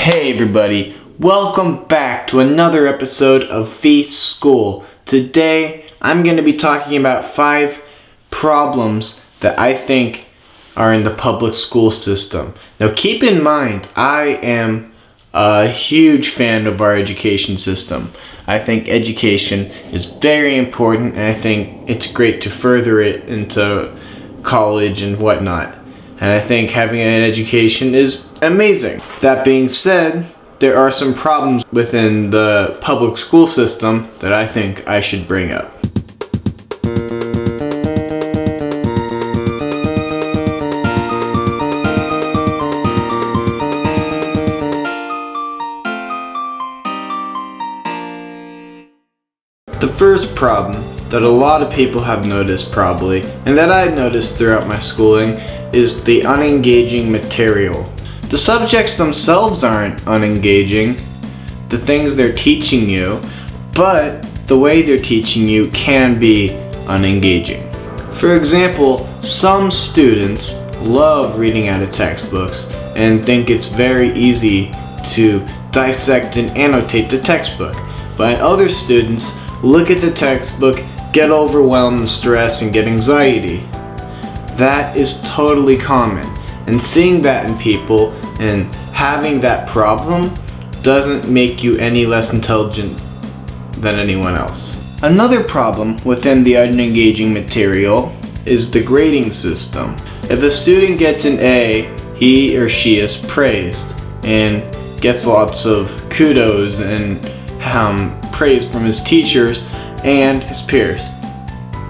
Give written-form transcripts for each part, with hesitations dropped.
Hey everybody, welcome back to another episode of Feece School. Today I'm going to be talking about 5 problems that I think are in the public school system. Now keep in mind, I am a huge fan of our education system. I think education is very important, and I think it's great to further it into college and whatnot. And I think having an education is amazing. That being said, there are some problems within the public school system that I think I should bring up. The first problem that a lot of people have noticed probably, and that I noticed throughout my schooling, is the unengaging material. The subjects themselves aren't unengaging, the things they're teaching you, but the way they're teaching you can be unengaging. For example, some students love reading out of textbooks and think it's very easy to dissect and annotate the textbook, but other students look at the textbook, get overwhelmed, stress, and get anxiety. That is totally common, and seeing that in people and having that problem doesn't make you any less intelligent than anyone else. Another problem within the unengaging material is the grading system. If a student gets an A, he or she is praised and gets lots of kudos and praise from his teachers and his peers.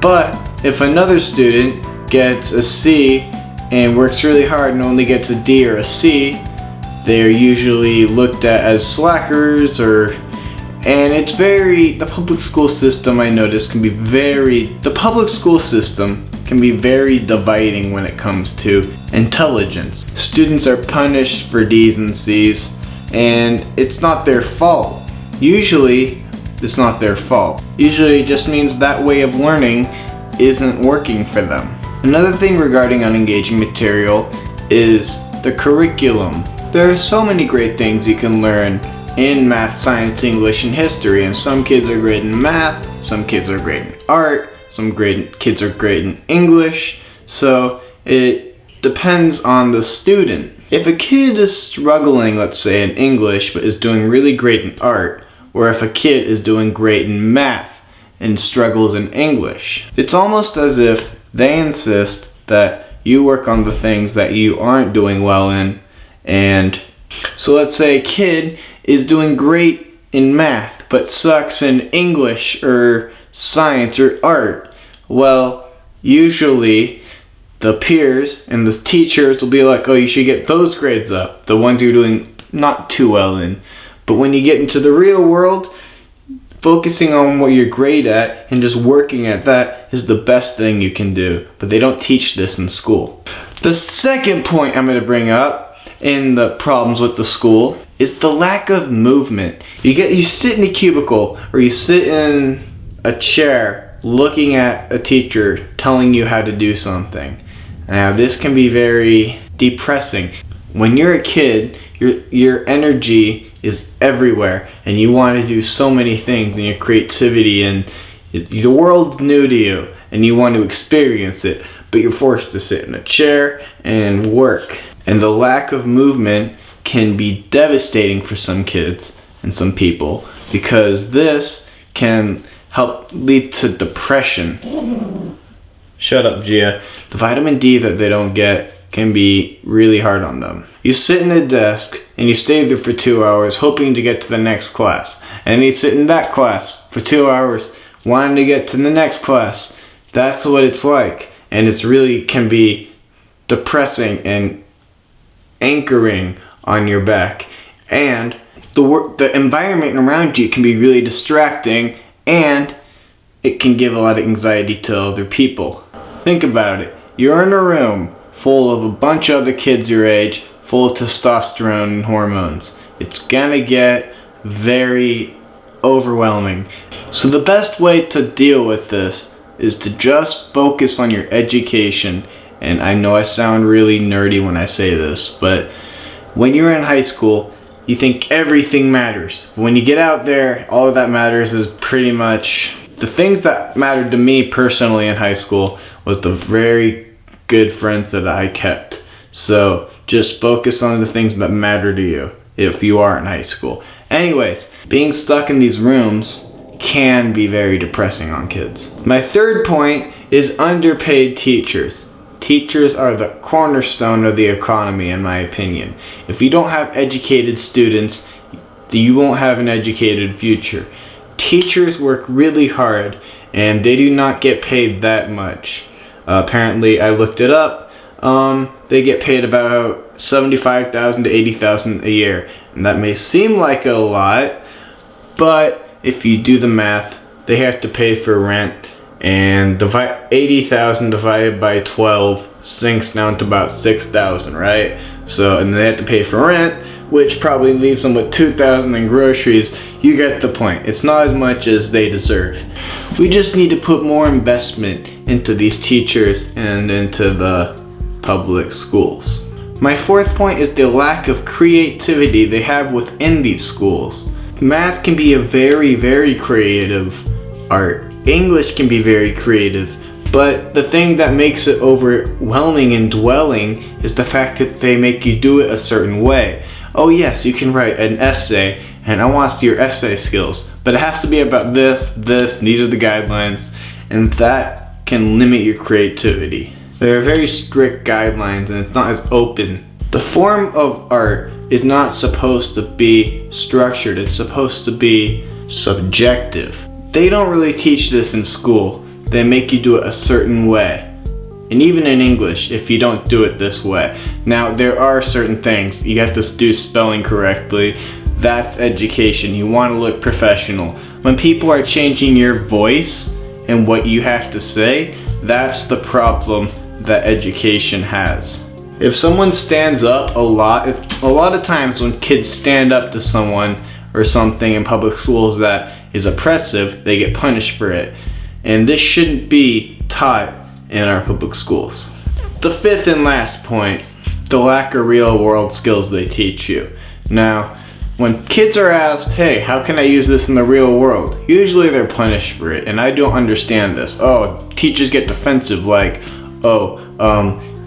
But if another student gets a C and works really hard and only gets a D or a C, they're usually looked at as slackers, and it's the public school system I noticed can be very dividing when it comes to intelligence. Students are punished for D's and C's, and it's not their fault. Usually, it's not their fault. Usually it just means that way of learning isn't working for them. Another thing regarding unengaging material is the curriculum. There are so many great things you can learn in math, science, English, and history, and some kids are great in math, some kids are great in art, kids are great in English, so it depends on the student. If a kid is struggling, let's say in English, but is doing really great in art, or if a kid is doing great in math and struggles in English, it's almost as if they insist that you work on the things that you aren't doing well in. And so let's say a kid is doing great in math but sucks in English or science or art. Well, usually the peers and the teachers will be like, oh, you should get those grades up, the ones you're doing not too well in. But when you get into the real world, focusing on what you're great at and just working at that is the best thing you can do. But they don't teach this in school. The second point I'm going to bring up in the problems with the school is the lack of movement. You sit in a cubicle or you sit in a chair looking at a teacher telling you how to do something. Now this can be very depressing. When you're a kid, your energy is everywhere and you want to do so many things, and your creativity, and the world's new to you and you want to experience it, but you're forced to sit in a chair and work. And the lack of movement can be devastating for some kids and some people, because this can help lead to depression. Shut up, Gia. The vitamin D that they don't get can be really hard on them. You sit in a desk and you stay there for 2 hours hoping to get to the next class. And you sit in that class for 2 hours wanting to get to the next class. That's what it's like. And it's really can be depressing and anchoring on your back. And the environment around you can be really distracting, and it can give a lot of anxiety to other people. Think about it. You're in a room full of a bunch of other kids your age, full of testosterone and hormones. It's gonna get very overwhelming. So the best way to deal with this is to just focus on your education. And I know I sound really nerdy when I say this, but when you're in high school, you think everything matters. When you get out there, all that matters is pretty much the things that mattered to me personally in high school was the very good friends that I kept. So just focus on the things that matter to you if you are in high school. Anyways, being stuck in these rooms can be very depressing on kids. My third point is underpaid teachers. Teachers are the cornerstone of the economy, in my opinion. If you don't have educated students, you won't have an educated future. Teachers work really hard and they do not get paid that much. Apparently, I looked it up. They get paid about $75,000 to $80,000 a year, and that may seem like a lot, but if you do the math, they have to pay for rent, and 80,000 divided by 12 sinks down to about 6,000, right? So, and they have to pay for rent, which probably leaves them with 2,000 in groceries. You get the point. It's not as much as they deserve. We just need to put more investment into these teachers and into the public schools. My fourth point is the lack of creativity they have within these schools. Math can be a very, very creative art. English can be very creative, but the thing that makes it overwhelming and dwelling is the fact that they make you do it a certain way. Oh yes, you can write an essay, and I want to see your essay skills, but it has to be about this, these are the guidelines, and that can limit your creativity. There are very strict guidelines and it's not as open. The form of art is not supposed to be structured, it's supposed to be subjective. They don't really teach this in school. They make you do it a certain way. And even in English, if you don't do it this way. Now, there are certain things. You have to do spelling correctly. That's education. You want to look professional. When people are changing your voice and what you have to say, that's the problem that education has. If someone stands up a lot of times when kids stand up to someone or something in public schools that is oppressive, they get punished for it. And this shouldn't be taught in our public schools. The fifth and last point, the lack of real world skills they teach you. Now, when kids are asked, hey, how can I use this in the real world? Usually they're punished for it, and I don't understand this. Oh, teachers get defensive like,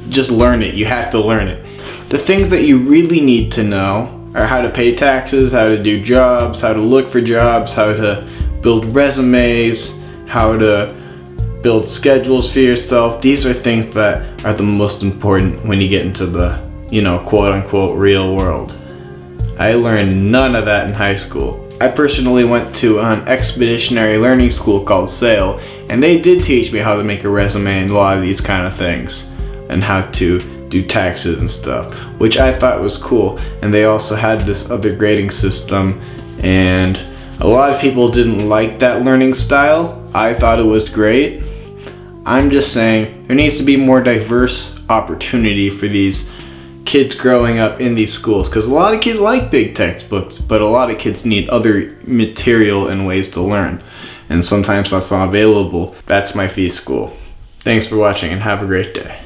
just learn it. You have to learn it. The things that you really need to know are how to pay taxes, how to do jobs, how to look for jobs, how to build resumes, how to build schedules for yourself. These are things that are the most important when you get into the, quote unquote real world. I learned none of that in high school. I personally went to an expeditionary learning school called SAIL, and they did teach me how to make a resume and a lot of these kind of things, and how to do taxes and stuff, which I thought was cool. And they also had this other grading system, and a lot of people didn't like that learning style. I thought it was great. I'm just saying there needs to be more diverse opportunity for these kids growing up in these schools, because a lot of kids like big textbooks, but a lot of kids need other material and ways to learn, and sometimes that's not available. That's my Feece school. Thanks for watching and have a great day.